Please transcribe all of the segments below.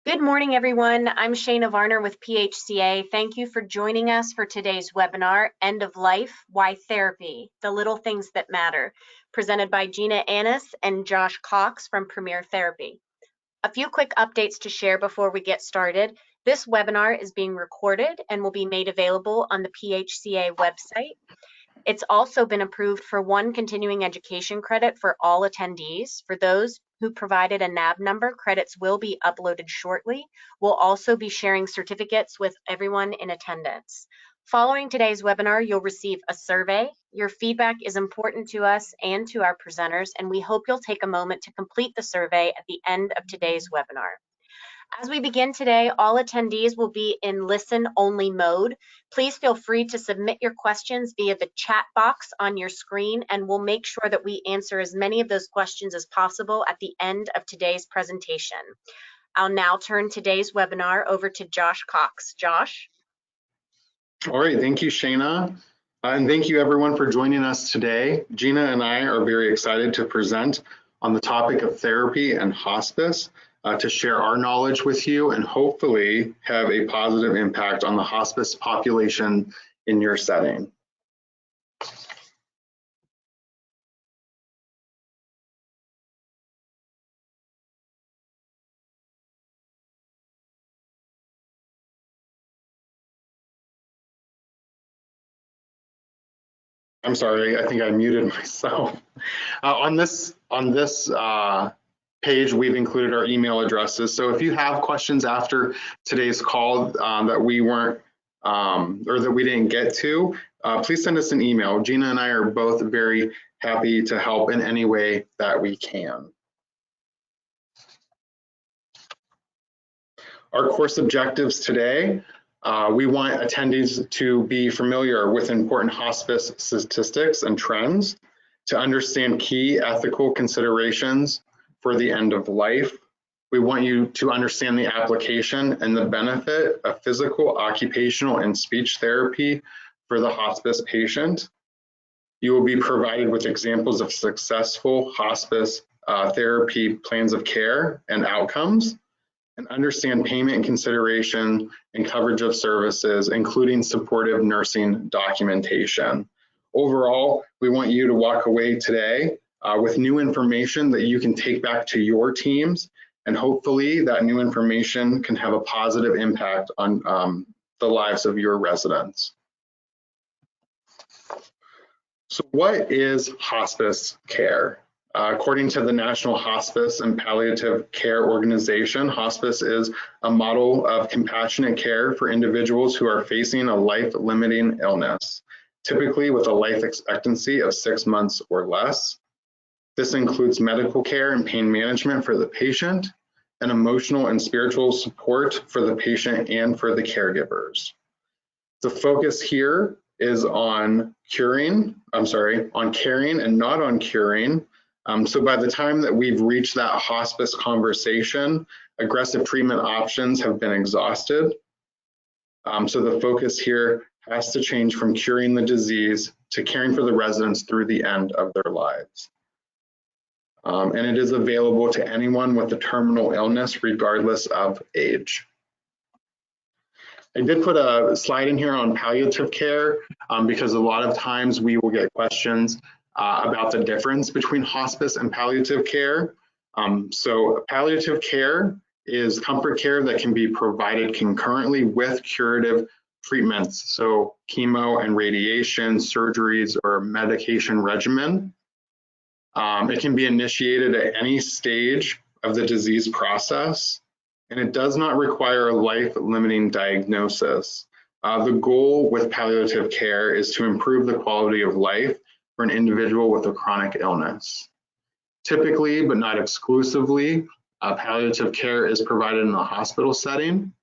Good morning, everyone. I'm Shayna Varner with PHCA. Thank you for joining us for today's webinar, End of Life, Why Therapy? The Little Things That Matter, presented by Jeena Anness and Josh Cox from Premier Therapy. A few quick updates to share before we get started. This webinar is being recorded and will be made available on the PHCA website. It's also been approved for 1 continuing education credit for all attendees. For those who provided a NAB number, credits will be uploaded shortly. We'll also be sharing certificates with everyone in attendance. Following today's webinar, you'll receive a survey. Your feedback is important to us and to our presenters, and we hope you'll take a moment to complete the survey at the end of today's webinar. As we begin today, all attendees will be in listen-only mode. Please feel free to submit your questions via the chat box on your screen, and we'll make sure that we answer as many of those questions as possible at the end of today's presentation. I'll now turn today's webinar over to Josh Cox. Josh? All right, thank you, Shayna. And thank you everyone for joining us today. Jeena and I are very excited to present on the topic of therapy and hospice, to share our knowledge with you and hopefully have a positive impact on the hospice population in your setting. I'm sorry, I think I muted myself. On this page, we've included our email addresses. So if you have questions after today's call that we weren't or that we didn't get to, please send us an email. Jeena and I are both very happy to help in any way that we can. Our course objectives today, we want attendees to be familiar with important hospice statistics and trends, to understand key ethical considerations for the end of life. We want you to understand the application and the benefit of physical, occupational, and speech therapy for the hospice patient. You will be provided with examples of successful hospice therapy plans of care and outcomes, and understand payment and consideration and coverage of services, including supportive nursing documentation. Overall, we want you to walk away today with new information that you can take back to your teams, and hopefully that new information can have a positive impact on the lives of your residents. So what is hospice care? According to the National Hospice and Palliative Care Organization, hospice is a model of compassionate care for individuals who are facing a life-limiting illness, typically with a life expectancy of 6 months or less. This includes medical care and pain management for the patient, and emotional and spiritual support for the patient and for the caregivers. The focus here is on caring and not on curing. So by the time that we've reached that hospice conversation, aggressive treatment options have been exhausted. So the focus here has to change from curing the disease to caring for the residents through the end of their lives. And it is available to anyone with a terminal illness, regardless of age. I did put a slide in here on palliative care because a lot of times we will get questions about the difference between hospice and palliative care. So palliative care is comfort care that can be provided concurrently with curative treatments, so chemo and radiation, surgeries, or medication regimen. It can be initiated at any stage of the disease process, and it does not require a life-limiting diagnosis. The goal with palliative care is to improve the quality of life for an individual with a chronic illness. Typically, but not exclusively, palliative care is provided in the hospital setting,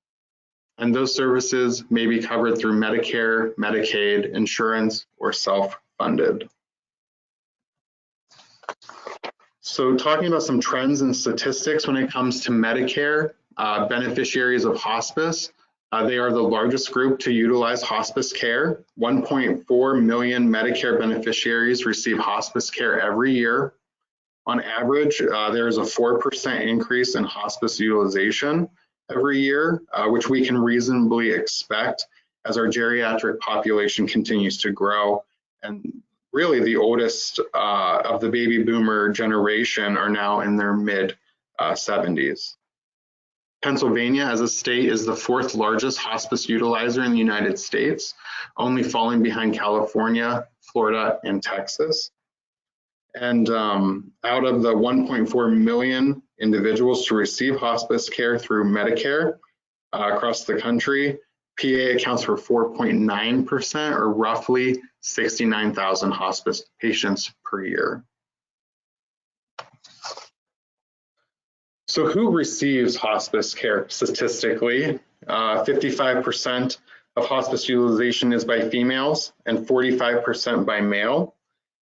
and those services may be covered through Medicare, Medicaid, insurance, or self-funded. So talking about some trends and statistics when it comes to Medicare beneficiaries of hospice, they are the largest group to utilize hospice care. 1.4 million Medicare beneficiaries receive hospice care every year. On average, there is a 4% increase in hospice utilization, every year, which we can reasonably expect as our geriatric population continues to grow. And really the oldest of the baby boomer generation are now in their mid 70s. Pennsylvania as a state is the 4th largest hospice utilizer in the United States, only falling behind California, Florida, and Texas. And out of the 1.4 million individuals to receive hospice care through Medicare across the country, PA accounts for 4.9%, or roughly 69,000 hospice patients per year. So who receives hospice care statistically? 55% of hospice utilization is by females and 45% by male.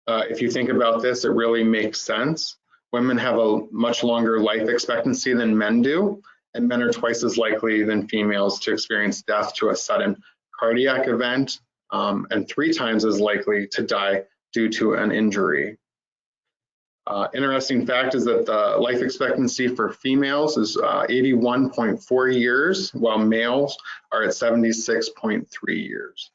If you think about this, it really makes sense. Women have a much longer life expectancy than men do, and men are twice as likely than females to experience death to a sudden cardiac event, and 3 times as likely to die due to an injury. Interesting fact is that the life expectancy for females is 81.4 years, while males are at 76.3 years.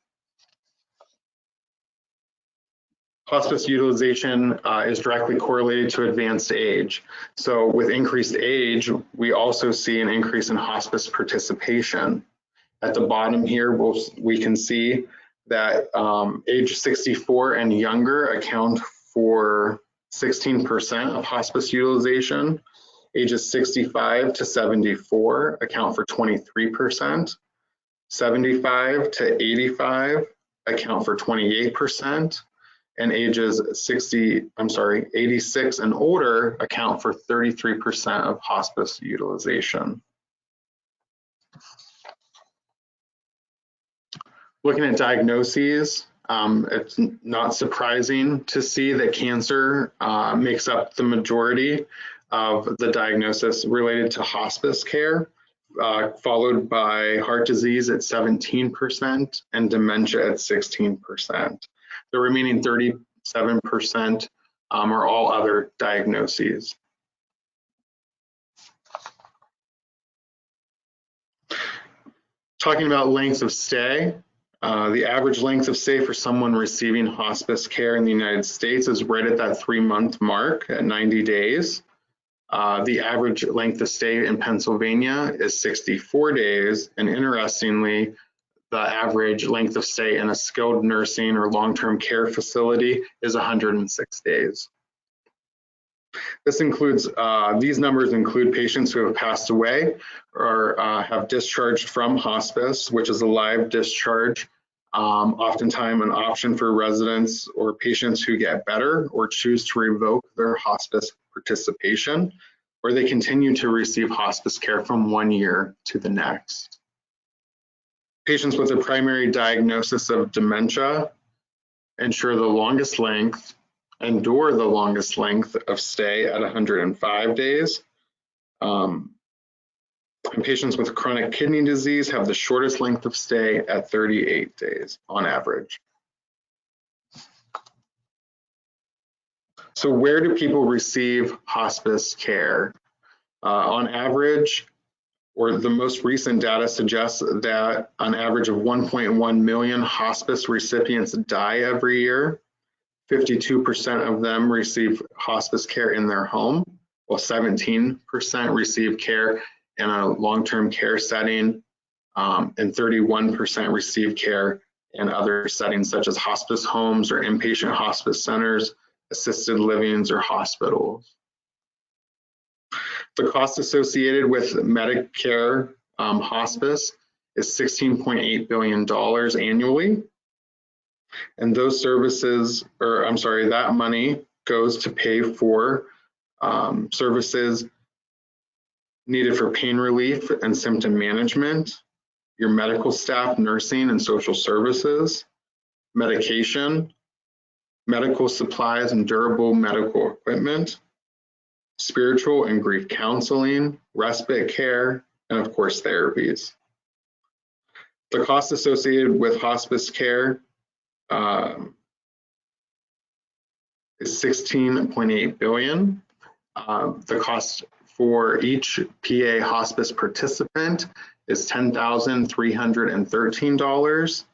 Hospice utilization is directly correlated to advanced age. So with increased age, we also see an increase in hospice participation. At the bottom here, we can see that age 64 and younger account for 16% of hospice utilization. Ages 65 to 74 account for 23%. 75 to 85 account for 28%. And ages 86 and older account for 33% of hospice utilization. Looking at diagnoses, it's not surprising to see that cancer makes up the majority of the diagnosis related to hospice care, followed by heart disease at 17% and dementia at 16%. The remaining 37% are all other diagnoses. Talking about lengths of stay, the average length of stay for someone receiving hospice care in the United States is right at that 3-month mark at 90 days. The average length of stay in Pennsylvania is 64 days, and interestingly, the average length of stay in a skilled nursing or long-term care facility is 106 days. This includes, these numbers include patients who have passed away or have discharged from hospice, which is a live discharge, oftentimes an option for residents or patients who get better or choose to revoke their hospice participation, or they continue to receive hospice care from 1 year to the next. Patients with a primary diagnosis of dementia endure the longest length of stay at 105 days. And patients with chronic kidney disease have the shortest length of stay at 38 days on average. So where do people receive hospice care? On average, or the most recent data suggests that an average of 1.1 million hospice recipients die every year. 52% of them receive hospice care in their home, while 17% receive care in a long-term care setting, and 31% receive care in other settings such as hospice homes or inpatient hospice centers, assisted livings, or hospitals. The cost associated with Medicare hospice is $16.8 billion annually. And those services, or I'm sorry, that money goes to pay for services needed for pain relief and symptom management, your medical staff, nursing and social services, medication, medical supplies and durable medical equipment, spiritual and grief counseling, respite care, and of course, therapies. The cost associated with hospice care is $16.8 billion. The cost for each PA hospice participant is $10,313,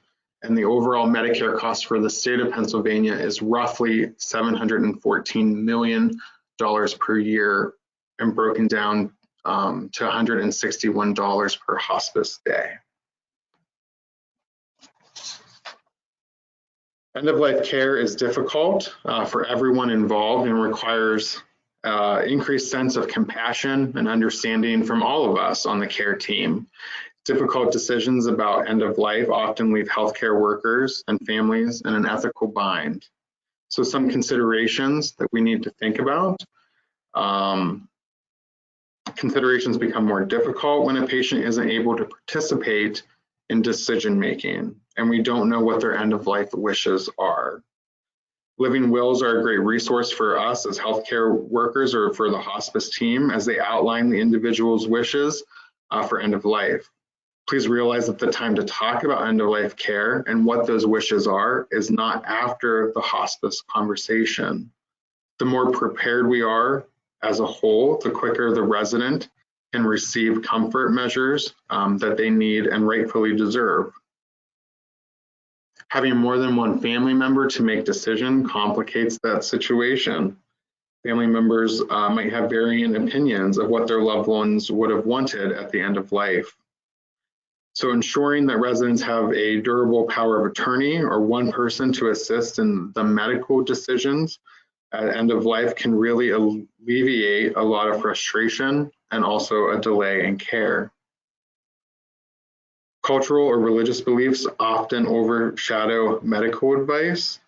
and the overall Medicare cost for the state of Pennsylvania is roughly $714 million per year, and broken down to $161 per hospice day. End-of-life care is difficult for everyone involved and requires increased sense of compassion and understanding from all of us on the care team. Difficult decisions about end of life often leave healthcare workers and families in an ethical bind. So some considerations that we need to think about. Considerations become more difficult when a patient isn't able to participate in decision making and we don't know what their end of life wishes are. Living wills are a great resource for us as healthcare workers or for the hospice team as they outline the individual's wishes for end of life. Please realize that the time to talk about end of life care and what those wishes are is not after the hospice conversation. The more prepared we are as a whole, the quicker the resident can receive comfort measures that they need and rightfully deserve. Having more than one family member to make decision complicates that situation. Family members might have varying opinions of what their loved ones would have wanted at the end of life. So ensuring that residents have a durable power of attorney or one person to assist in the medical decisions at end of life can really alleviate a lot of frustration and also a delay in care. Cultural or religious beliefs often overshadow medical advice,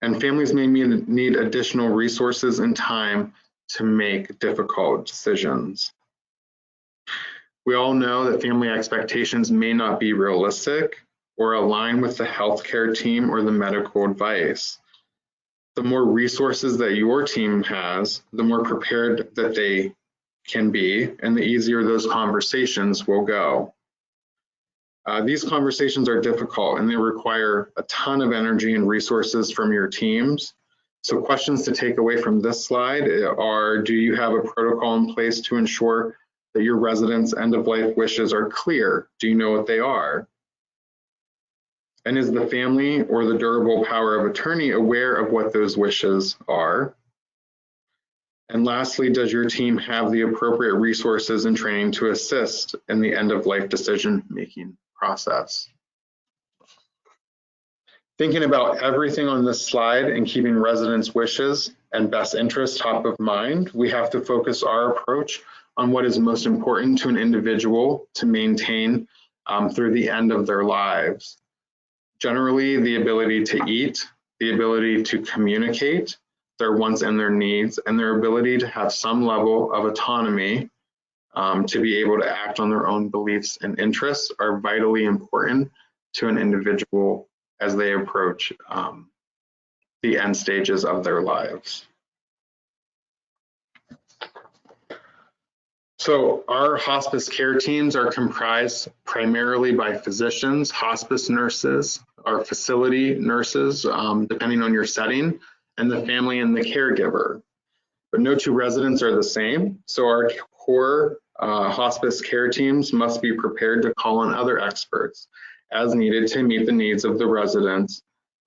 and families may need additional resources and time to make difficult decisions. We all know that family expectations may not be realistic or align with the healthcare team or the medical advice. The more resources that your team has, the more prepared that they can be, and the easier those conversations will go. These conversations are difficult and they require a ton of energy and resources from your teams. So questions to take away from this slide are, do you have a protocol in place to ensure that your residents' end-of-life wishes are clear? Do you know what they are? And is the family or the durable power of attorney aware of what those wishes are? And lastly, does your team have the appropriate resources and training to assist in the end-of-life decision-making process? Thinking about everything on this slide and keeping residents' wishes and best interests top of mind, we have to focus our approach on what is most important to an individual to maintain through the end of their lives. Generally, the ability to eat, the ability to communicate their wants and their needs, and their ability to have some level of autonomy to be able to act on their own beliefs and interests are vitally important to an individual as they approach the end stages of their lives. So our hospice care teams are comprised primarily by physicians, hospice nurses, or facility nurses, depending on your setting, and the family and the caregiver. But no two residents are the same, so our core hospice care teams must be prepared to call on other experts as needed to meet the needs of the residents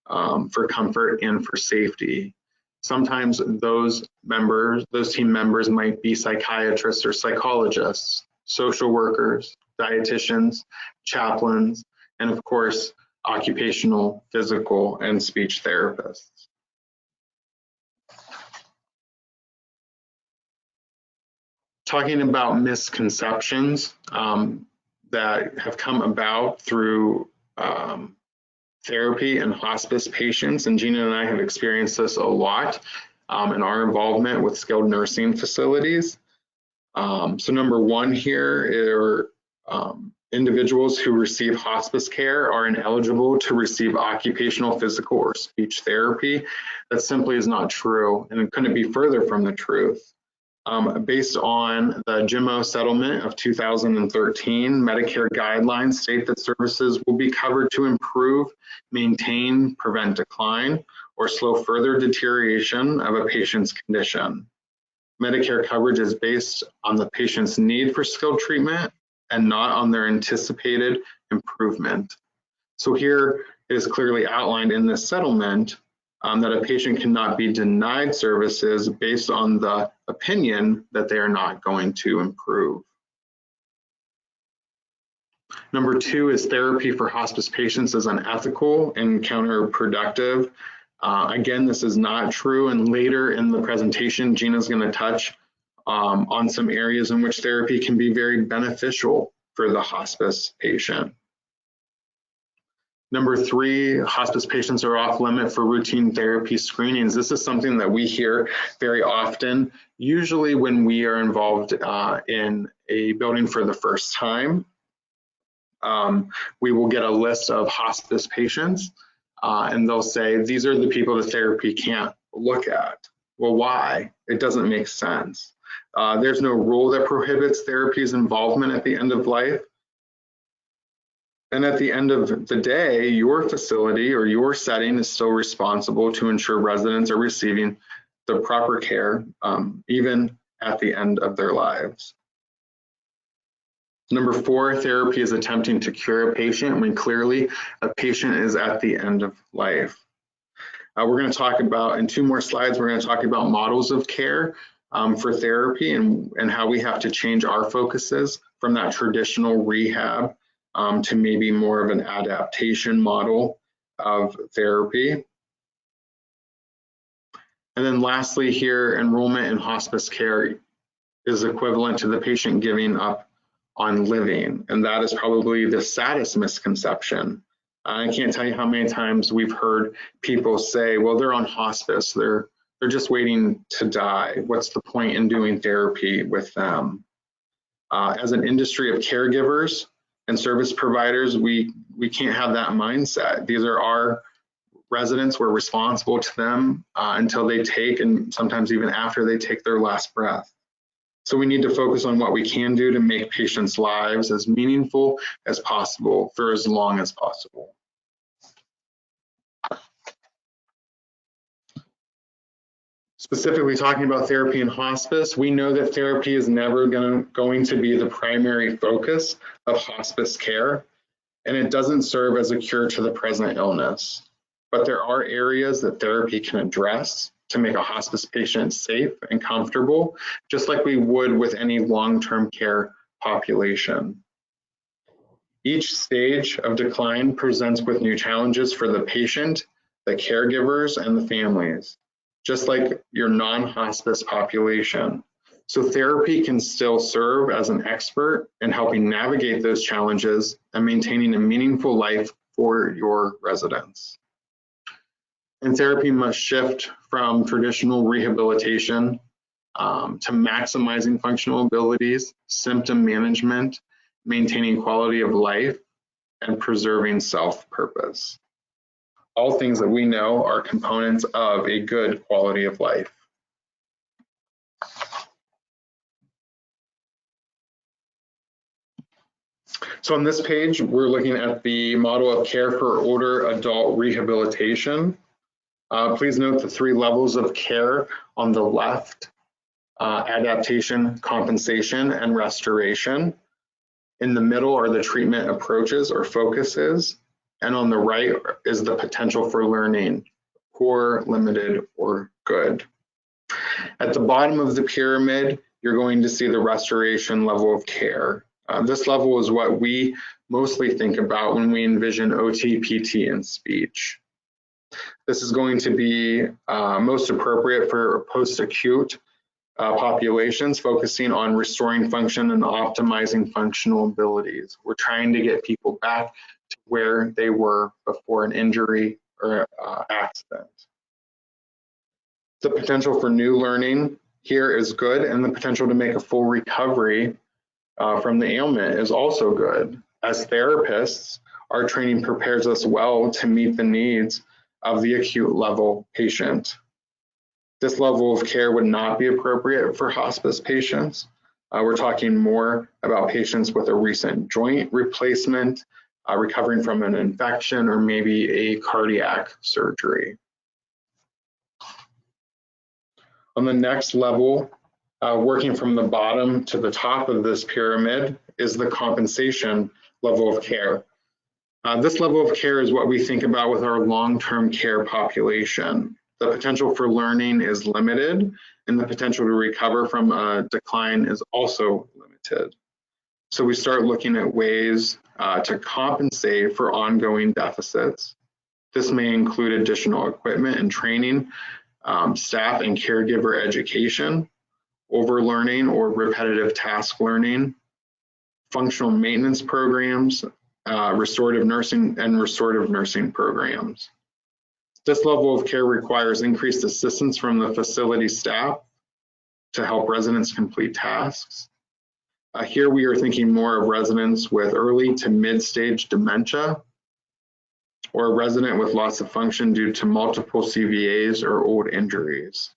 for comfort and for safety. Sometimes those team members might be psychiatrists or psychologists, social workers, dietitians, chaplains, and of course, occupational, physical, and speech therapists. Talking about misconceptions that have come about through therapy and hospice patients, and Jeena and I have experienced this a lot in our involvement with skilled nursing facilities. So number one here are individuals who receive hospice care are ineligible to receive occupational, physical, or speech therapy. That simply is not true, and it couldn't be further from the truth. Based on the JIMO settlement of 2013, Medicare guidelines state that services will be covered to improve, maintain, prevent decline, or slow further deterioration of a patient's condition. Medicare coverage is based on the patient's need for skilled treatment and not on their anticipated improvement. So here it is clearly outlined in this settlement that a patient cannot be denied services based on the opinion that they are not going to improve. Number 2 is therapy for hospice patients is unethical and counterproductive. Again, this is not true, and later in the presentation, Jeena's going to touch on some areas in which therapy can be very beneficial for the hospice patient. Number 3, hospice patients are off limit for routine therapy screenings. This is something that we hear very often, usually when we are involved in a building for the first time. We will get a list of hospice patients and they'll say, these are the people that therapy can't look at. Well, why? It doesn't make sense. There's no rule that prohibits therapy's involvement at the end of life. And at the end of the day, your facility or your setting is still responsible to ensure residents are receiving the proper care, even at the end of their lives. Number 4, therapy is attempting to cure a patient when clearly a patient is at the end of life. We're going to talk about, in 2 more slides, we're going to talk about models of care for therapy and how we have to change our focuses from that traditional rehab to maybe more of an adaptation model of therapy. And then lastly here, enrollment in hospice care is equivalent to the patient giving up on living, and that is probably the saddest misconception. I can't tell you how many times we've heard people say, well, they're on hospice, they're just waiting to die. What's the point in doing therapy with them? As an industry of caregivers and service providers, we can't have that mindset. These are our residents. We're responsible to them until they take, and sometimes even after they take their last breath. So we need to focus on what we can do to make patients' lives as meaningful as possible for as long as possible. Specifically talking about therapy in hospice, we know that therapy is never going to be the primary focus of hospice care, and it doesn't serve as a cure to the present illness. But there are areas that therapy can address to make a hospice patient safe and comfortable, just like we would with any long-term care population. Each stage of decline presents with new challenges for the patient, the caregivers, and the families, just like your non-hospice population. So therapy can still serve as an expert in helping navigate those challenges and maintaining a meaningful life for your residents. And therapy must shift from traditional rehabilitation to maximizing functional abilities, symptom management, maintaining quality of life, and preserving self-purpose. All things that we know are components of a good quality of life. So on this page, we're looking at the model of care for older adult rehabilitation. Please note the 3 levels of care on the left, adaptation, compensation, and restoration. In the middle are the treatment approaches or focuses, and on the right is the potential for learning, poor, limited, or good. At the bottom of the pyramid, you're going to see the restoration level of care. This level is what we mostly think about when we envision OT, PT, and speech. This is going to be most appropriate for post-acute populations, focusing on restoring function and optimizing functional abilities. We're trying to get people back to where they were before an injury or accident. The potential for new learning here is good, and the potential to make a full recovery from the ailment is also good. As therapists, our training prepares us well to meet the needs of the acute level patient. This level of care would not be appropriate for hospice patients. We're talking more about patients with a recent joint replacement, recovering from an infection, or maybe a cardiac surgery. On the next level, Working from the bottom to the top of this pyramid is the compensation level of care. This level of care is what we think about with our long-term care population. The potential for learning is limited, and the potential to recover from a decline is also limited. So we start looking at ways to compensate for ongoing deficits. This may include additional equipment and training, staff and caregiver education, overlearning or repetitive task learning, functional maintenance programs, restorative nursing programs. This level of care requires increased assistance from the facility staff to help residents complete tasks. Here we are thinking more of residents with early to mid-stage dementia, or a resident with loss of function due to multiple CVAs or old injuries.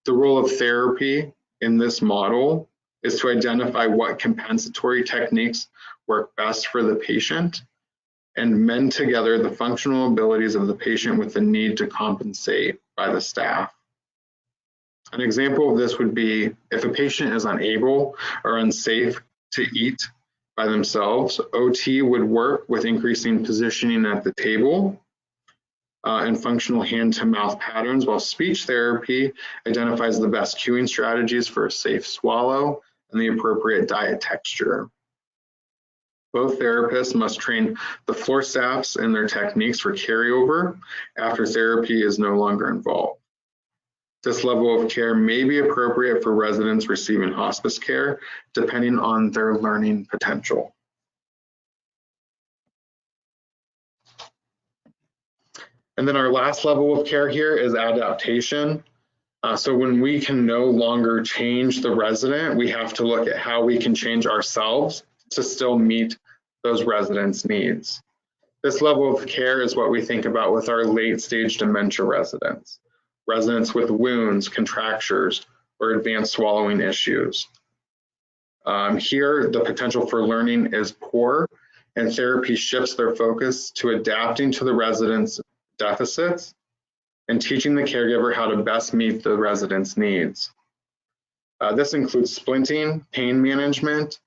The role of therapy in this model is to identify what compensatory techniques work best for the patient and mend together the functional abilities of the patient with the need to compensate by the staff. An example of this would be if a patient is unable or unsafe to eat by themselves, OT would work with increasing positioning at the table and functional hand-to-mouth patterns, while speech therapy identifies the best cueing strategies for a safe swallow and the appropriate diet texture. Both therapists must train the floor staffs in their techniques for carryover after therapy is no longer involved. This level of care may be appropriate for residents receiving hospice care, depending on their learning potential. And then our last level of care here is adaptation. So when we can no longer change the resident, we have to look at how we can change ourselves to still meet those residents' needs. This level of care is what we think about with our late-stage dementia residents, residents with wounds, contractures, or advanced swallowing issues. Here, the potential for learning is poor, and therapy shifts their focus to adapting to the residents' deficits and teaching the caregiver how to best meet the residents' needs. This includes splinting, pain management,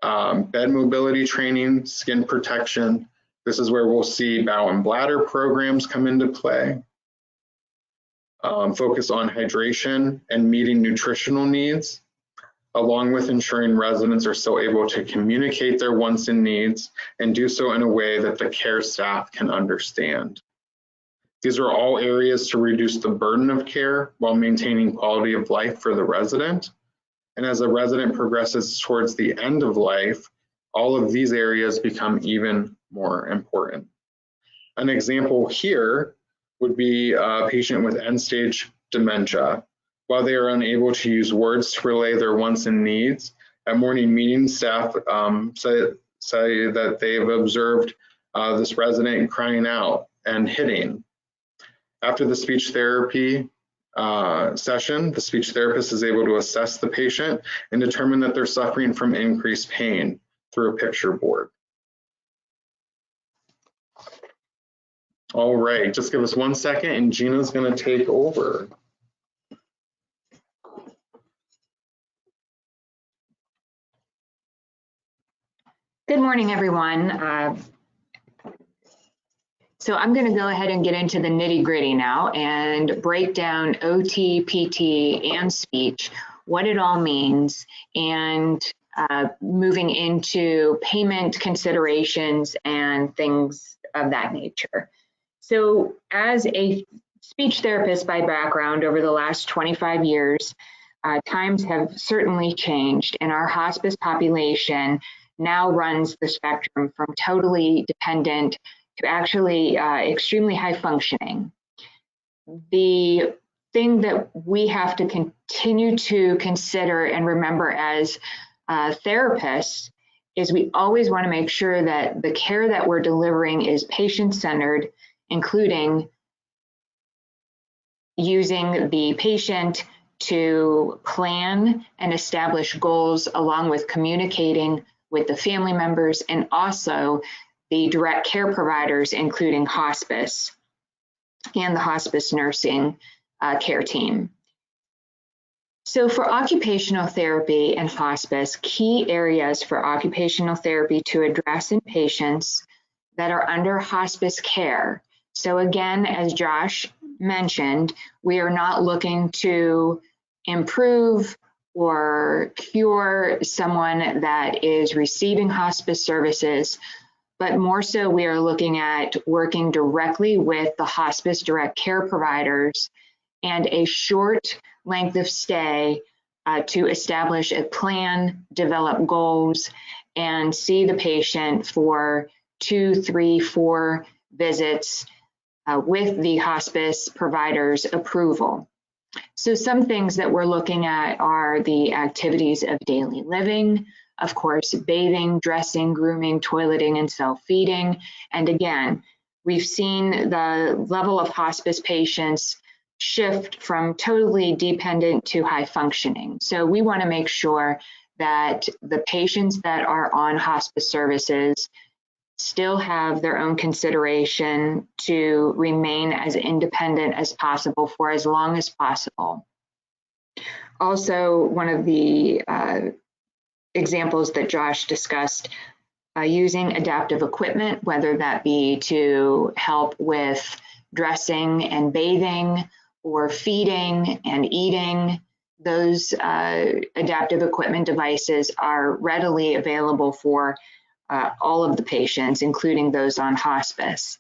bed mobility training, skin protection. This is where we'll see bowel and bladder programs come into play. Focus on hydration and meeting nutritional needs, along with ensuring residents are still able to communicate their wants and needs and do so in a way that the care staff can understand. These are all areas to reduce the burden of care while maintaining quality of life for the resident. And as a resident progresses towards the end of life, all of these areas become even more important. An example here would be a patient with end-stage dementia. While they are unable to use words to relay their wants and needs, at morning meetings, staff say that they've observed this resident crying out and hitting. After the speech therapy session, the speech therapist is able to assess the patient and determine that they're suffering from increased pain through a picture board. All right, just give us 1 second and Gina's gonna take over. Good morning, everyone. So I'm going to go ahead and get into the nitty-gritty now and break down OT, PT, and speech, what it all means, and moving into payment considerations and things of that nature. So as a speech therapist by background over the last 25 years, times have certainly changed, and our hospice population now runs the spectrum from totally dependent to actually extremely high functioning. The thing that we have to continue to consider and remember as therapists is we always want to make sure that the care that we're delivering is patient-centered, including using the patient to plan and establish goals along with communicating with the family members and also the direct care providers, including hospice and the hospice nursing care team. So for occupational therapy and hospice, key areas for occupational therapy to address in patients that are under hospice care. So again, as Josh mentioned, we are not looking to improve or cure someone that is receiving hospice services, but more so we are looking at working directly with the hospice direct care providers and a short length of stay to establish a plan, develop goals, and see the patient for 2, 3, 4 visits with the hospice provider's approval. So some things that we're looking at are the activities of daily living, of course, bathing, dressing, grooming, toileting, and self-feeding. And again, we've seen the level of hospice patients shift from totally dependent to high functioning. So we want to make sure that the patients that are on hospice services still have their own consideration to remain as independent as possible for as long as possible. Also, one of the examples that Josh discussed, using adaptive equipment, whether that be to help with dressing and bathing or feeding and eating. Those adaptive equipment devices are readily available for all of the patients, including those on hospice.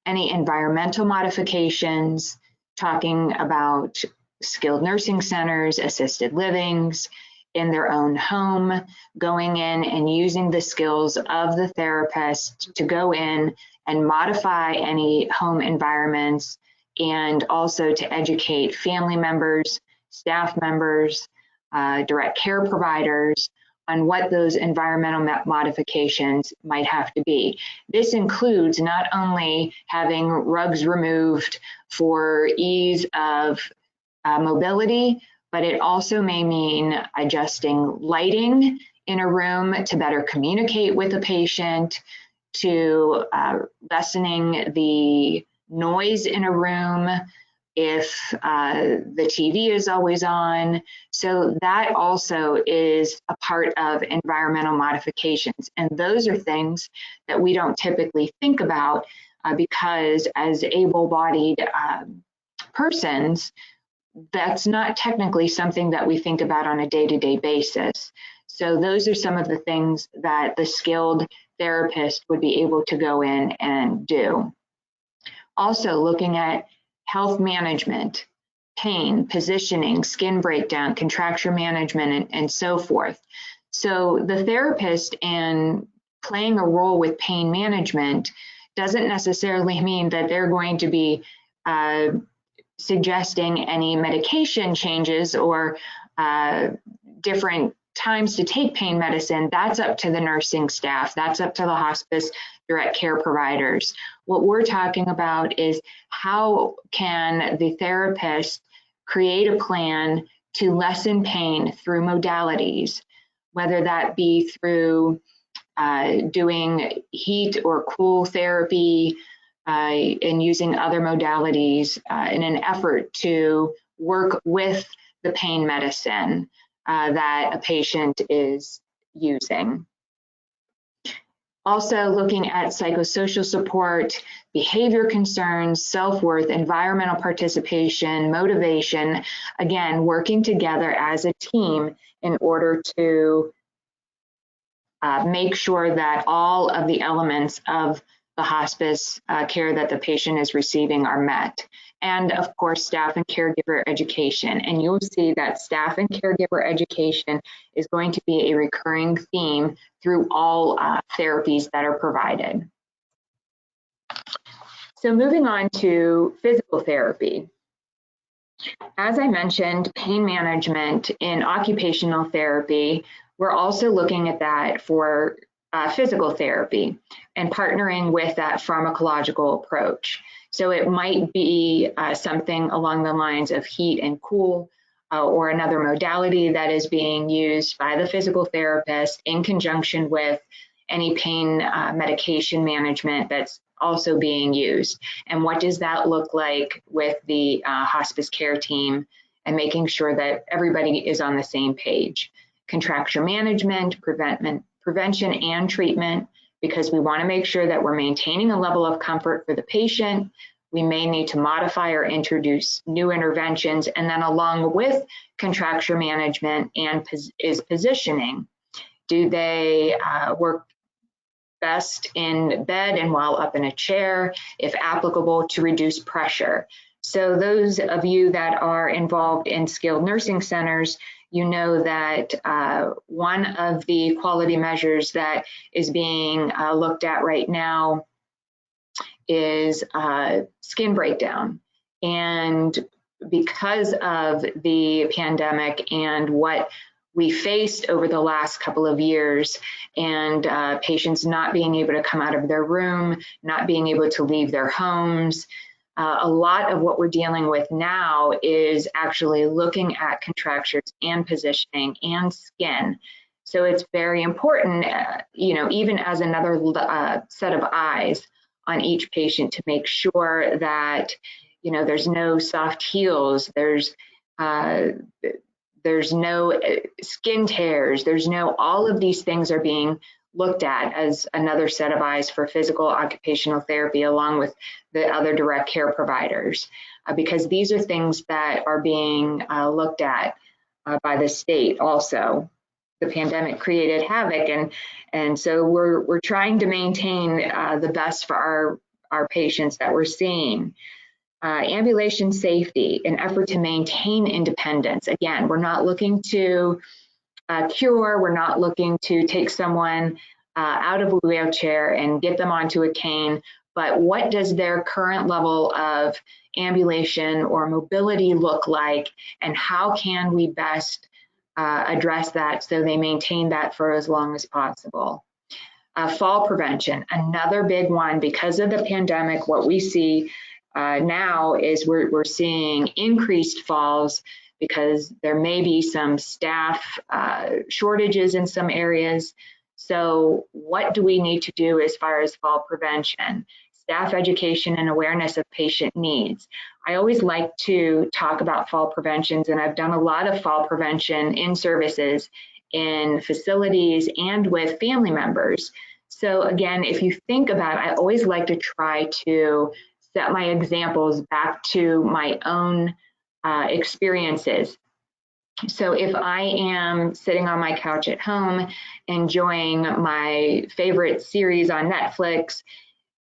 Any environmental modifications, talking about skilled nursing centers, assisted livings, in their own home, going in and using the skills of the therapist to go in and modify any home environments, and also to educate family members, staff members, direct care providers on what those environmental modifications might have to be. This includes not only having rugs removed for ease of mobility, but it also may mean adjusting lighting in a room to better communicate with a patient, to lessening the noise in a room if the TV is always on. So that also is a part of environmental modifications. And those are things that we don't typically think about because as able-bodied persons, that's not technically something that we think about on a day-to-day basis. So those are some of the things that the skilled therapist would be able to go in and do. Also looking at health management, pain, positioning, skin breakdown, contracture management, and so forth. So the therapist in playing a role with pain management doesn't necessarily mean that they're going to be suggesting any medication changes or different times to take pain medicine. That's up to the nursing staff. That's up to the hospice direct care providers. What we're talking about is how can the therapist create a plan to lessen pain through modalities, whether that be through doing heat or cool therapy, and using other modalities in an effort to work with the pain medicine that a patient is using. Also looking at psychosocial support, behavior concerns, self-worth, environmental participation, motivation, again, working together as a team in order to make sure that all of the elements of the hospice care that the patient is receiving are met. And of course, staff and caregiver education. And you'll see that staff and caregiver education is going to be a recurring theme through all therapies that are provided. So moving on to physical therapy. As I mentioned, pain management in occupational therapy, we're also looking at that for physical therapy and partnering with that pharmacological approach. So it might be something along the lines of heat and cool or another modality that is being used by the physical therapist in conjunction with any pain medication management that's also being used. And what does that look like with the hospice care team and making sure that everybody is on the same page. Contracture management, prevention and treatment, because we want to make sure that we're maintaining a level of comfort for the patient. We may need to modify or introduce new interventions, and then along with contracture management and is positioning. Do they work best in bed and while up in a chair, if applicable, to reduce pressure? So those of you that are involved in skilled nursing centers, you know that one of the quality measures that is being looked at right now is skin breakdown. And because of the pandemic and what we faced over the last couple of years, and patients not being able to come out of their room, not being able to leave their homes, a lot of what we're dealing with now is actually looking at contractures and positioning and skin. So it's very important, you know, even as another set of eyes on each patient, to make sure that, you know, there's no soft heels, there's no skin tears, there's no, all of these things are being looked at as another set of eyes for physical occupational therapy, along with the other direct care providers, because these are things that are being looked at by the state also. The pandemic created havoc, and so we're trying to maintain the best for our patients that we're seeing. Ambulation safety, an effort to maintain independence. Again, we're not looking to cure, we're not looking to take someone out of a wheelchair and get them onto a cane, but what does their current level of ambulation or mobility look like, and how can we best address that so they maintain that for as long as possible. Fall prevention, another big one. Because of the pandemic, what we see now is we're seeing increased falls because there may be some staff shortages in some areas. So what do we need to do as far as fall prevention? Staff education and awareness of patient needs. I always like to talk about fall preventions, and I've done a lot of fall prevention in services, in facilities, and with family members. So again, if you think about it, I always like to try to set my examples back to my own experiences. So if I am sitting on my couch at home enjoying my favorite series on Netflix,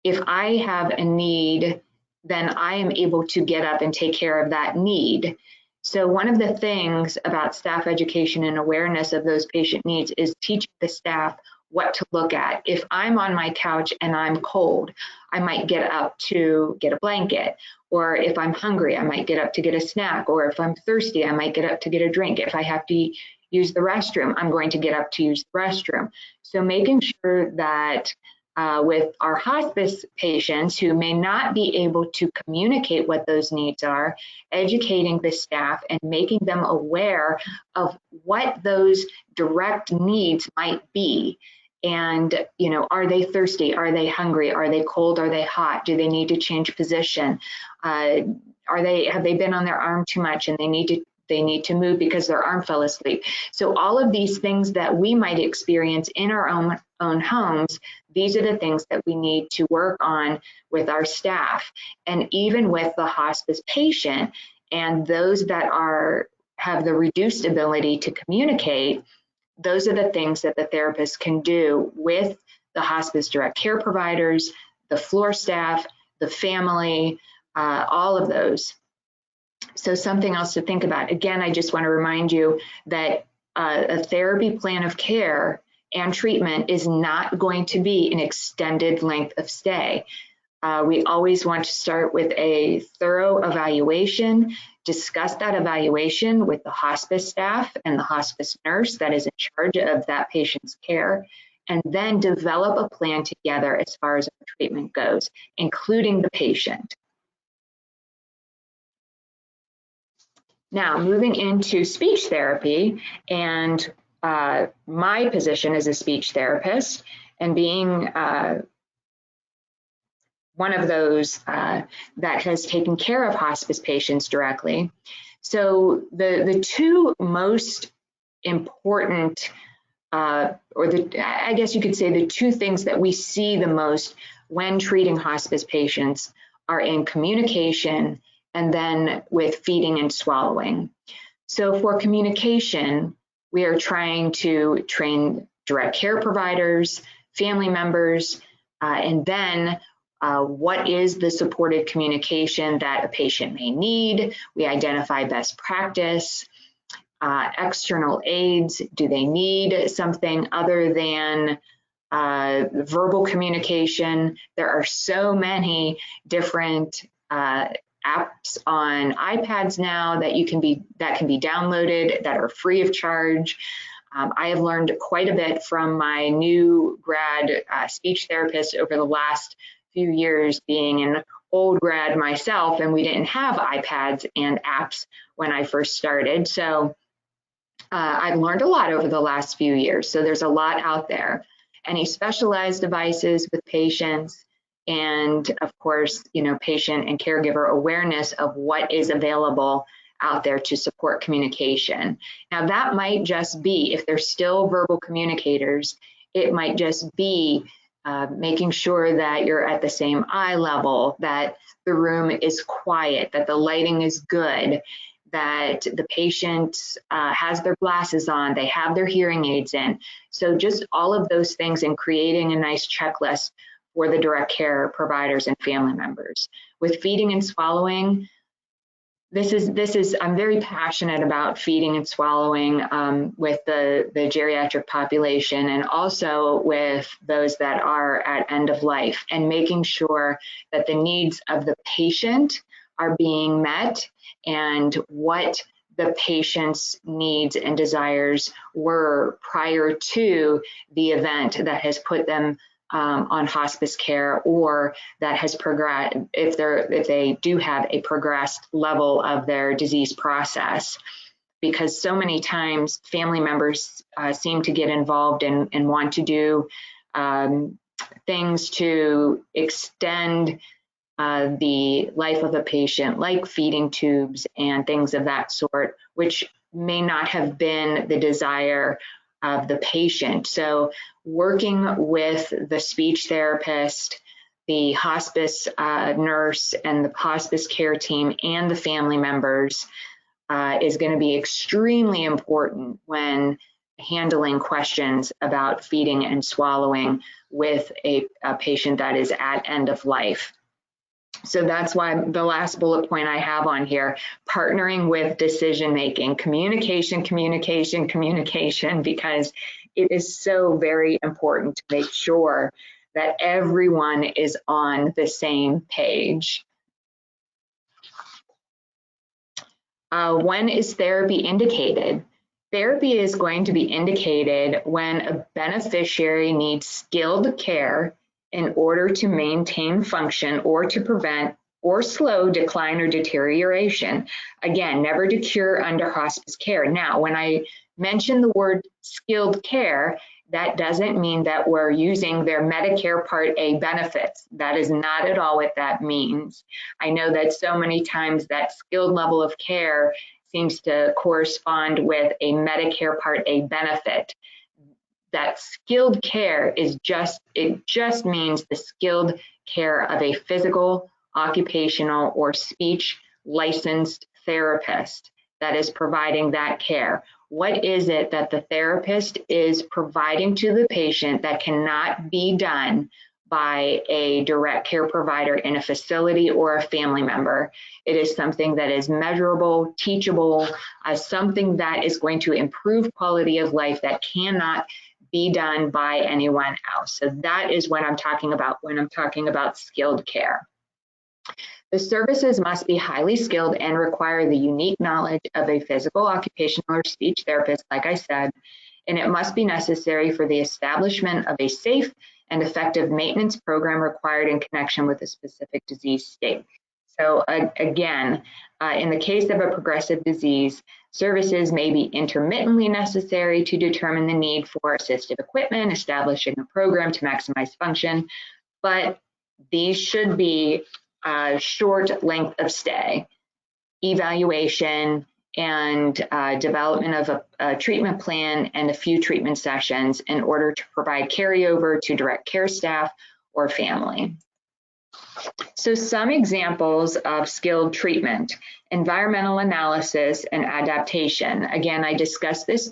if I have a need, then I am able to get up and take care of that need. So one of the things about staff education and awareness of those patient needs is teaching the staff what to look at. If I'm on my couch and I'm cold, I might get up to get a blanket. Or if I'm hungry, I might get up to get a snack. Or if I'm thirsty, I might get up to get a drink. If I have to use the restroom, I'm going to get up to use the restroom. So making sure that with our hospice patients who may not be able to communicate what those needs are, educating the staff and making them aware of what those direct needs might be. And, you know, are they thirsty? Are they hungry? Are they cold? Are they hot? Do they need to change position? Have they been on their arm too much and they need to move because their arm fell asleep? So all of these things that we might experience in our own homes, these are the things that we need to work on with our staff. And even with the hospice patient and those that have the reduced ability to communicate, those are the things that the therapist can do with the hospice direct care providers, the floor staff, the family, all of those. So something else to think about. Again, I just want to remind you that a therapy plan of care and treatment is not going to be an extended length of stay. We always want to start with a thorough evaluation, discuss that evaluation with the hospice staff and the hospice nurse that is in charge of that patient's care, and then develop a plan together as far as our treatment goes, including the patient. Now, moving into speech therapy, and my position as a speech therapist, and being one of those that has taken care of hospice patients directly, So the two most important, I guess you could say the two things that we see the most when treating hospice patients are in communication and then with feeding and swallowing. So for communication, we are trying to train direct care providers, family members, and then what is the supported communication that a patient may need. We identify best practice, external aids. Do they need something other than verbal communication? There are so many different apps on iPads now that can be downloaded that are free of charge. I have learned quite a bit from my new grad speech therapist over the last few years, being an old grad myself, and we didn't have iPads and apps when I first started. So I've learned a lot over the last few years. So there's a lot out there. Any specialized devices with patients, and of course, patient and caregiver awareness of what is available out there to support communication. Now that might just be, if they're still verbal communicators, it might just be making sure that you're at the same eye level, that the room is quiet, that the lighting is good, that the patient has their glasses on, they have their hearing aids in. So just all of those things, and creating a nice checklist for the direct care providers and family members. With feeding and swallowing, I'm very passionate about feeding and swallowing with the geriatric population, and also with those that are at end of life, and making sure that the needs of the patient are being met, and what the patient's needs and desires were prior to the event that has put them on hospice care, or that has progressed, if they do have a progressed level of their disease process. Because so many times family members seem to get involved and want to do things to extend the life of a patient, like feeding tubes and things of that sort, which may not have been the desire of the patient. So working with the speech therapist, the hospice nurse, and the hospice care team, and the family members is going to be extremely important when handling questions about feeding and swallowing with a patient that is at end of life. So that's why the last bullet point I have on here, partnering with decision making, communication, communication, communication, because it is so very important to make sure that everyone is on the same page. When is therapy indicated? Therapy is going to be indicated when a beneficiary needs skilled care in order to maintain function, or to prevent or slow decline or deterioration. Again, never to cure under hospice care. Now, when I mention the word skilled care, that doesn't mean that we're using their Medicare Part A benefits. That is not at all what that means. I know that so many times that skilled level of care seems to correspond with a Medicare Part A benefit. That skilled care is just means the skilled care of a physical, occupational, or speech licensed therapist that is providing that care. What is it that the therapist is providing to the patient that cannot be done by a direct care provider in a facility or a family member? It is something that is measurable, teachable, something that is going to improve quality of life that cannot be done by anyone else. So that is what I'm talking about when I'm talking about skilled care. The services must be highly skilled and require the unique knowledge of a physical, occupational, or speech therapist, like I said, and it must be necessary for the establishment of a safe and effective maintenance program required in connection with a specific disease state. So again, in the case of a progressive disease, services may be intermittently necessary to determine the need for assistive equipment, establishing a program to maximize function, but these should be short length of stay, evaluation, and development of a treatment plan and a few treatment sessions in order to provide carryover to direct care staff or family. So some examples of skilled treatment: environmental analysis and adaptation. Again, I discussed this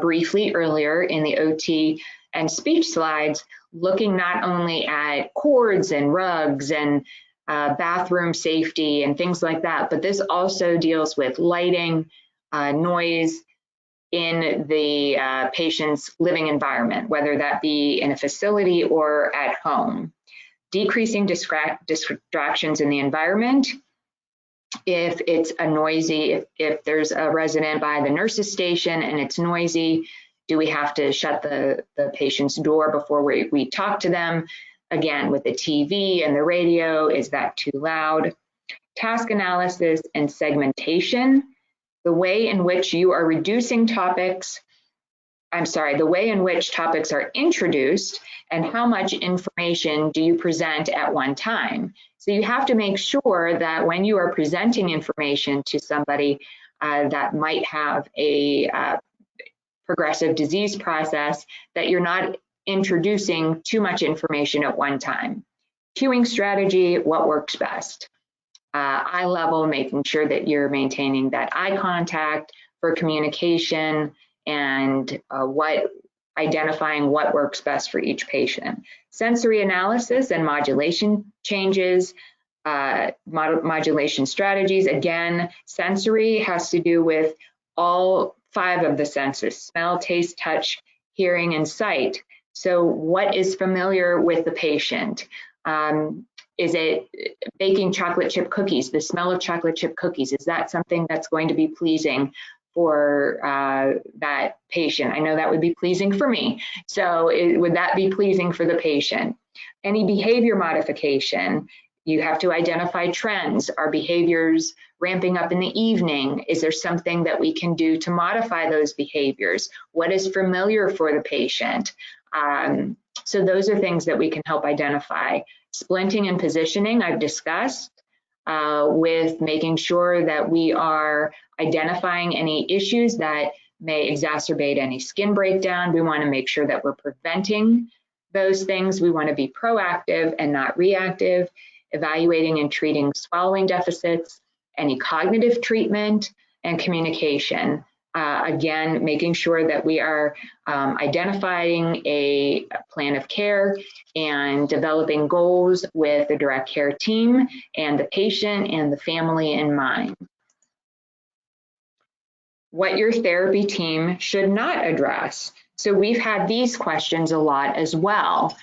briefly earlier in the OT and speech slides, looking not only at cords and rugs and bathroom safety and things like that, but this also deals with lighting, noise in the patient's living environment, whether that be in a facility or at home. Decreasing distractions in the environment. If it's a noisy, if there's a resident by the nurse's station and it's noisy, do we have to shut the patient's door before we talk to them? Again, with the TV and the radio, is that too loud? Task analysis and segmentation, the way in which you are reducing topics, the way in which topics are introduced and how much information do you present at one time. So you have to make sure that when you are presenting information to somebody that might have a progressive disease process, that you're not introducing too much information at one time. Queuing strategy, what works best? Eye level, making sure that you're maintaining that eye contact for communication and identifying what works best for each patient. Sensory analysis and modulation changes, modulation strategies. Again, sensory has to do with all 5 of the senses: smell, taste, touch, hearing, and sight. So what is familiar with the patient? Is it baking chocolate chip cookies? The smell of chocolate chip cookies, is that something that's going to be pleasing for that patient? I know that would be pleasing for me. So would that be pleasing for the patient? Any behavior modification, you have to identify trends. Are behaviors ramping up in the evening? Is there something that we can do to modify those behaviors? What is familiar for the patient? So those are things that we can help identify. Splinting and positioning, I've discussed, with making sure that we are identifying any issues that may exacerbate any skin breakdown. We want to make sure that we're preventing those things. We want to be proactive and not reactive. Evaluating and treating swallowing deficits, any cognitive treatment, and communication. Again, making sure that we are identifying a plan of care and developing goals with the direct care team and the patient and the family in mind. What your therapy team should not address. So we've had these questions a lot as well.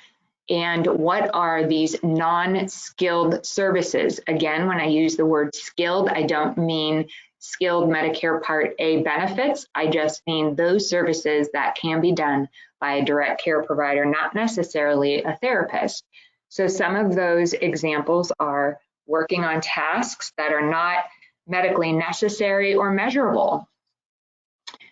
And what are these non-skilled services? Again, when I use the word skilled, I don't mean skilled Medicare Part A benefits. I just mean those services that can be done by a direct care provider, not necessarily a therapist. So some of those examples are working on tasks that are not medically necessary or measurable.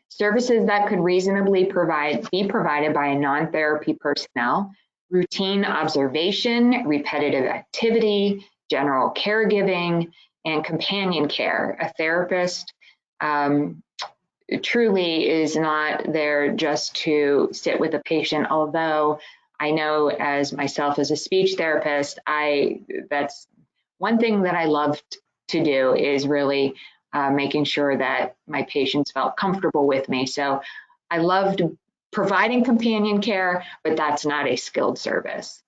Services that could reasonably be provided by a non-therapy personnel: routine observation, repetitive activity, general caregiving, and companion care. A therapist truly is not there just to sit with a patient, although I know as myself as a speech therapist, that's one thing that I loved to do, is really making sure that my patients felt comfortable with me. So I loved providing companion care, but that's not a skilled service.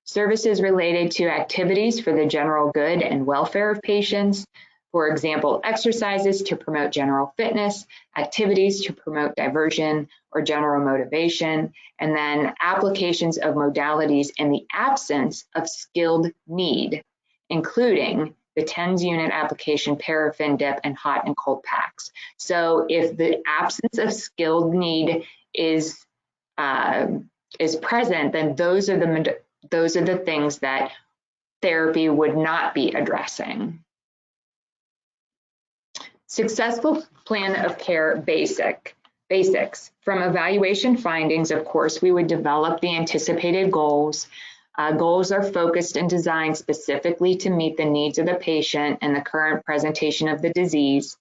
Services related to activities for the general good and welfare of patients. For example, exercises to promote general fitness, activities to promote diversion or general motivation, and then applications of modalities in the absence of skilled need, including the TENS unit application, paraffin dip, and hot and cold packs. So if the absence of skilled need is present, then those are the things that therapy would not be addressing. Successful plan of care basics. From evaluation findings, of course, we would develop the anticipated goals. Goals are focused and designed specifically to meet the needs of the patient and the current presentation of the disease.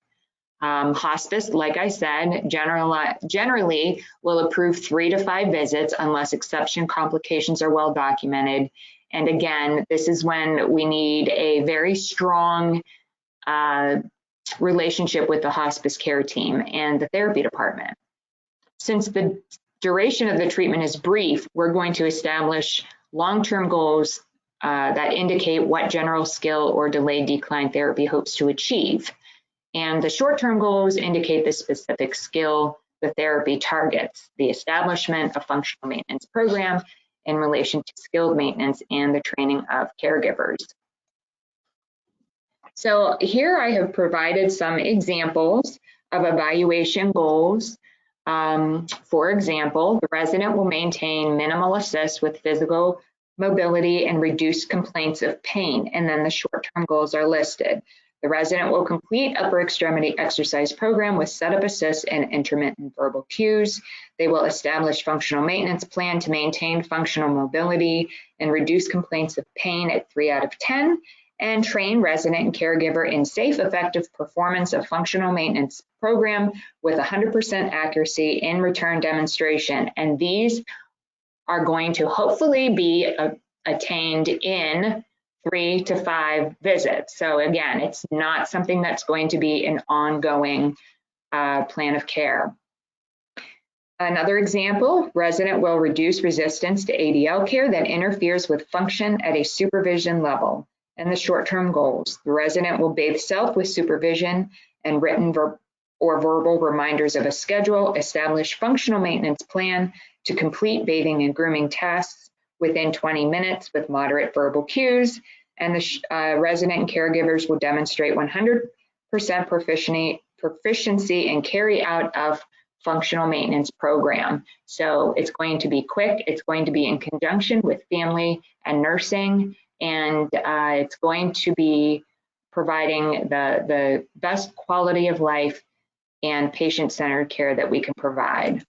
Hospice, like I said, generally will approve 3 to 5 visits unless exception complications are well documented. And again, this is when we need a very strong relationship with the hospice care team and the therapy department. Since the duration of the treatment is brief, we're going to establish long-term goals that indicate what general skill or delayed decline therapy hopes to achieve. And the short-term goals indicate the specific skill the therapy targets, the establishment of functional maintenance program in relation to skilled maintenance and the training of caregivers. So here I have provided some examples of evaluation goals. For example, the resident will maintain minimal assist with physical mobility and reduce complaints of pain, and then the short-term goals are listed. The resident will complete upper extremity exercise program with setup assist and intermittent verbal cues. They will establish functional maintenance plan to maintain functional mobility and reduce complaints of pain at 3 out of 10, and train resident and caregiver in safe, effective performance of functional maintenance program with 100% accuracy in return demonstration. And these are going to hopefully be attained in 3 to 5 visits. So again, it's not something that's going to be an ongoing plan of care. Another example, resident will reduce resistance to ADL care that interferes with function at a supervision level. And the short-term goals, the resident will bathe self with supervision and written or verbal reminders of a schedule, establish functional maintenance plan to complete bathing and grooming tasks within 20 minutes with moderate verbal cues, and the resident and caregivers will demonstrate 100% proficiency and carry out of functional maintenance program. So it's going to be quick, it's going to be in conjunction with family and nursing, and it's going to be providing the best quality of life and patient-centered care that we can provide.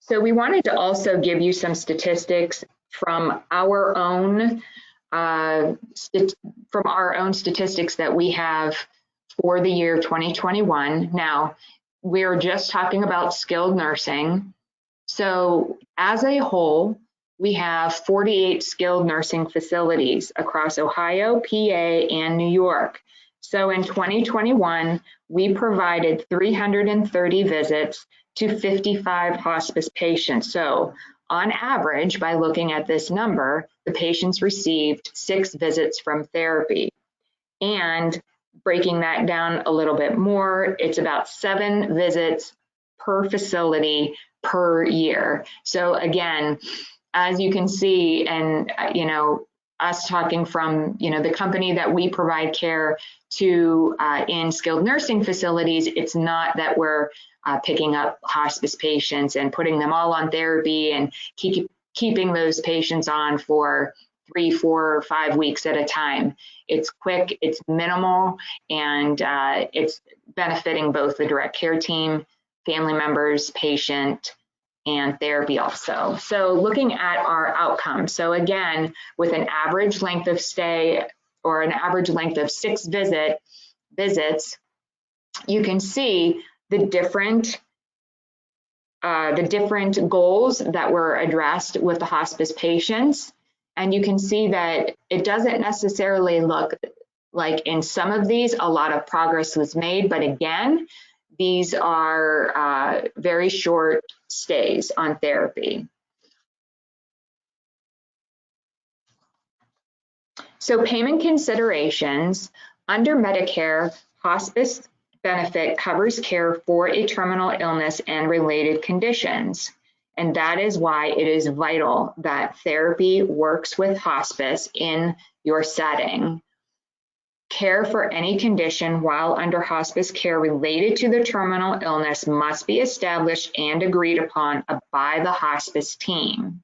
So we wanted to also give you some statistics from our own statistics that we have for the year 2021. Now, we're just talking about skilled nursing. So as a whole, we have 48 skilled nursing facilities across Ohio, PA, and New York. So in 2021, we provided 330 visits to 55 hospice patients. So on average, by looking at this number, the patients received 6 visits from therapy. And breaking that down a little bit more, it's about 7 visits per facility per year. So again, as you can see, and us talking from the company that we provide care to in skilled nursing facilities, it's not that we're picking up hospice patients and putting them all on therapy and keeping those patients on for 3, 4, or 5 weeks at a time. It's quick, it's minimal, and it's benefiting both the direct care team, family members, patient, and therapy also. So looking at our outcomes. So again, with an average length of stay or an average length of 6 visits, you can see the different goals that were addressed with the hospice patients. And you can see that it doesn't necessarily look like in some of these a lot of progress was made, but again, these are very short stays on therapy. So payment considerations. Under Medicare, hospice benefit covers care for a terminal illness and related conditions. And that is why it is vital that therapy works with hospice in your setting. Care for any condition while under hospice care related to the terminal illness must be established and agreed upon by the hospice team.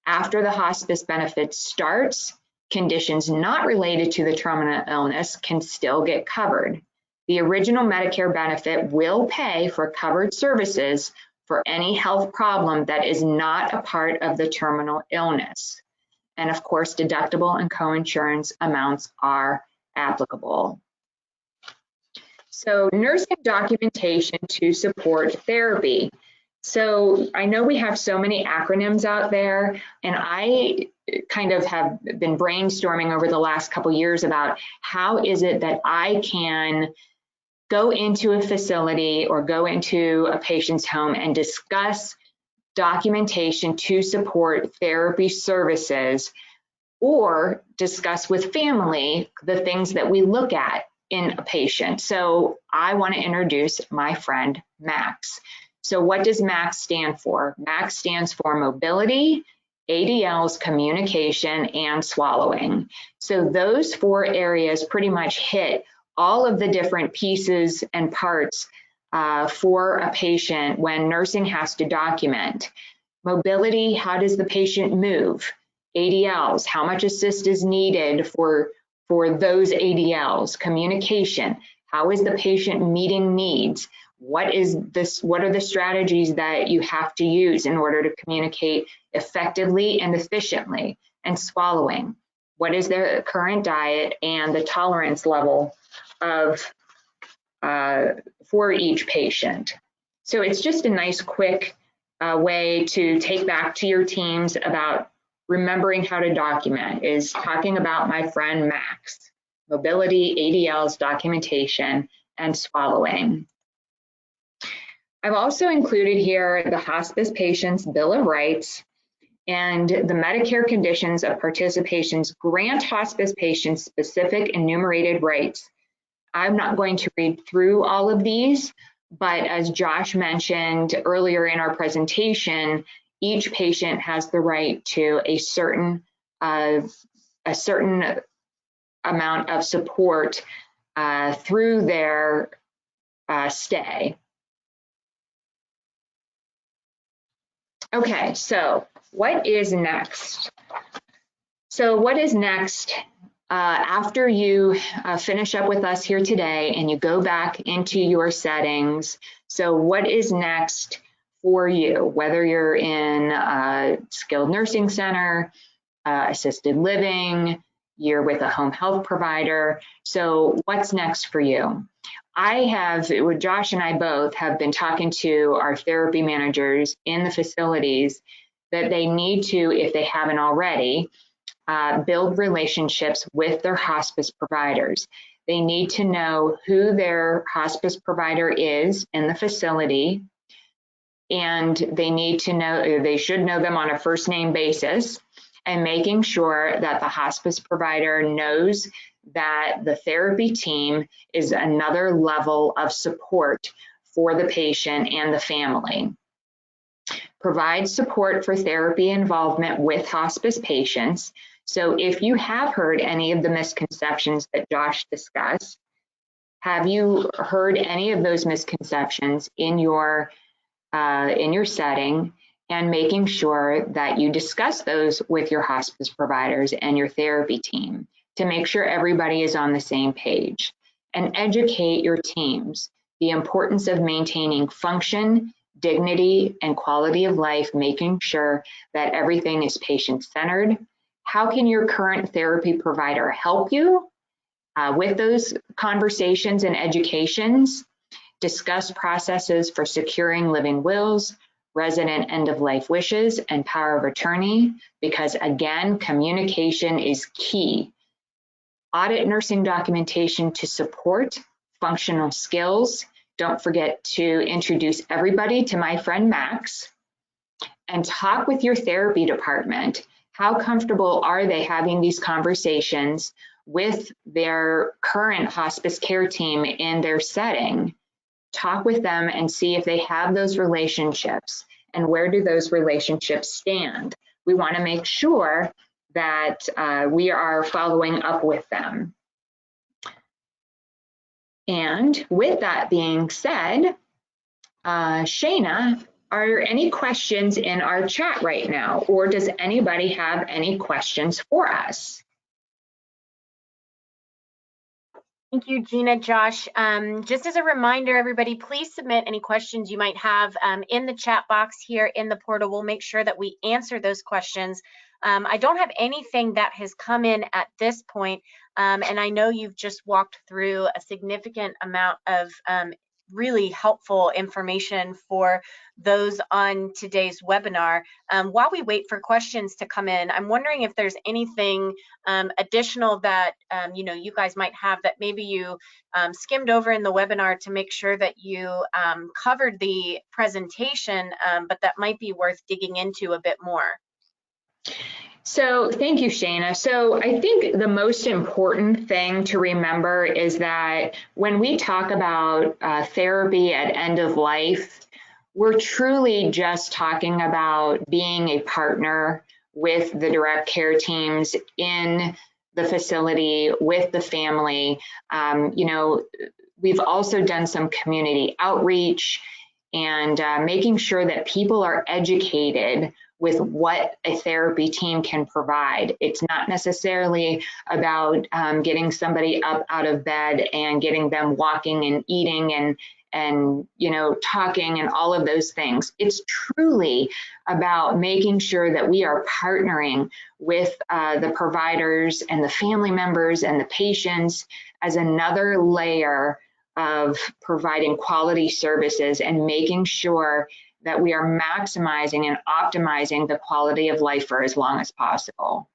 After the hospice benefit starts, conditions not related to the terminal illness can still get covered. The original Medicare benefit will pay for covered services for any health problem that is not a part of the terminal illness. And of course, deductible and coinsurance amounts are applicable. So nursing documentation to support therapy. So I know we have so many acronyms out there, and I kind of have been brainstorming over the last couple years about how is it that I can go into a facility or go into a patient's home and discuss documentation to support therapy services, or discuss with family the things that we look at in a patient. So I want to introduce my friend Max. So what does Max stand for? Max stands for mobility, ADLs, communication, and swallowing. So those 4 areas pretty much hit all of the different pieces and parts for a patient when nursing has to document. Mobility, how does the patient move? ADLs, how much assist is needed for those ADLs? Communication, how is the patient meeting needs? What are the strategies that you have to use in order to communicate effectively and efficiently? And swallowing, what is their current diet and the tolerance level of for each patient? So it's just a nice quick way to take back to your teams about remembering how to document, is talking about my friend Max, mobility, ADLs, documentation, and swallowing. I've also included here the hospice patient's Bill of Rights and the Medicare conditions of participations grant hospice patients specific enumerated rights. I'm not going to read through all of these, but as Josh mentioned earlier in our presentation, each patient has the right to a certain amount of support through their stay. Okay, so what is next? So what is next after you finish up with us here today and you go back into your settings? So what is next for you, whether you're in a skilled nursing center, assisted living, you're with a home health provider? So what's next for you? Josh and I both have been talking to our therapy managers in the facilities that they need to, if they haven't already, build relationships with their hospice providers. They need to know who their hospice provider is in the facility, and they should know them on a first name basis, and making sure that the hospice provider knows that the therapy team is another level of support for the patient and the family. Provide support for therapy involvement with hospice patients. So if you have heard any of the misconceptions that Josh discussed, have you heard any of those misconceptions in your setting, and making sure that you discuss those with your hospice providers and your therapy team to make sure everybody is on the same page, and educate your teams the importance of maintaining function, dignity, and quality of life, making sure that everything is patient-centered. How can your current therapy provider help you with those conversations and educations? Discuss processes for securing living wills, resident end-of-life wishes, and power of attorney, because again, communication is key. Audit nursing documentation to support functional skills. Don't forget to introduce everybody to my friend Max, and talk with your therapy department. How comfortable are they having these conversations with their current hospice care team in their setting? Talk with them and see if they have those relationships, and where do those relationships stand. We want to make sure that we are following up with them. And with that being said, Shayna, are there any questions in our chat right now, or does anybody have any questions for us? Thank you, Jeena, Josh. Just as a reminder, everybody, please submit any questions you might have in the chat box here in the portal. We'll make sure that we answer those questions I don't have anything that has come in at this point, and I know you've just walked through a significant amount of really helpful information for those on today's webinar. While we wait for questions to come in, I'm wondering if there's anything additional that you guys might have that maybe you skimmed over in the webinar to make sure that you covered the presentation, but that might be worth digging into a bit more. So thank you, Shana. So I think the most important thing to remember is that when we talk about therapy at end of life, we're truly just talking about being a partner with the direct care teams in the facility, with the family. We've also done some community outreach and making sure that people are educated with what a therapy team can provide. It's not necessarily about getting somebody up out of bed and getting them walking and eating and talking and all of those things. It's truly about making sure that we are partnering with the providers and the family members and the patients as another layer of providing quality services and making sure that we are maximizing and optimizing the quality of life for as long as possible.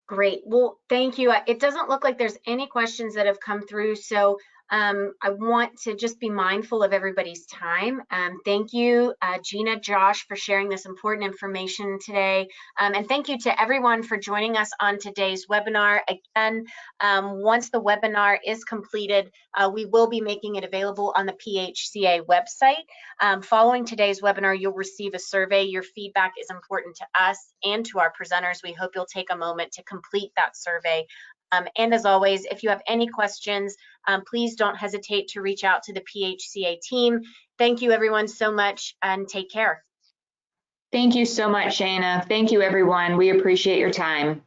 Great. Well, thank you. It doesn't look like there's any questions that have come through, so I want to just be mindful of everybody's time. Thank you, Jeena, Josh, for sharing this important information today. And thank you to everyone for joining us on today's webinar. Again, once the webinar is completed, we will be making it available on the PHCA website. Following today's webinar, you'll receive a survey. Your feedback is important to us and to our presenters. We hope you'll take a moment to complete that survey. And as always, if you have any questions, please don't hesitate to reach out to the PHCA team. Thank you everyone so much and take care. Thank you so much, Shana. Thank you everyone. We appreciate your time.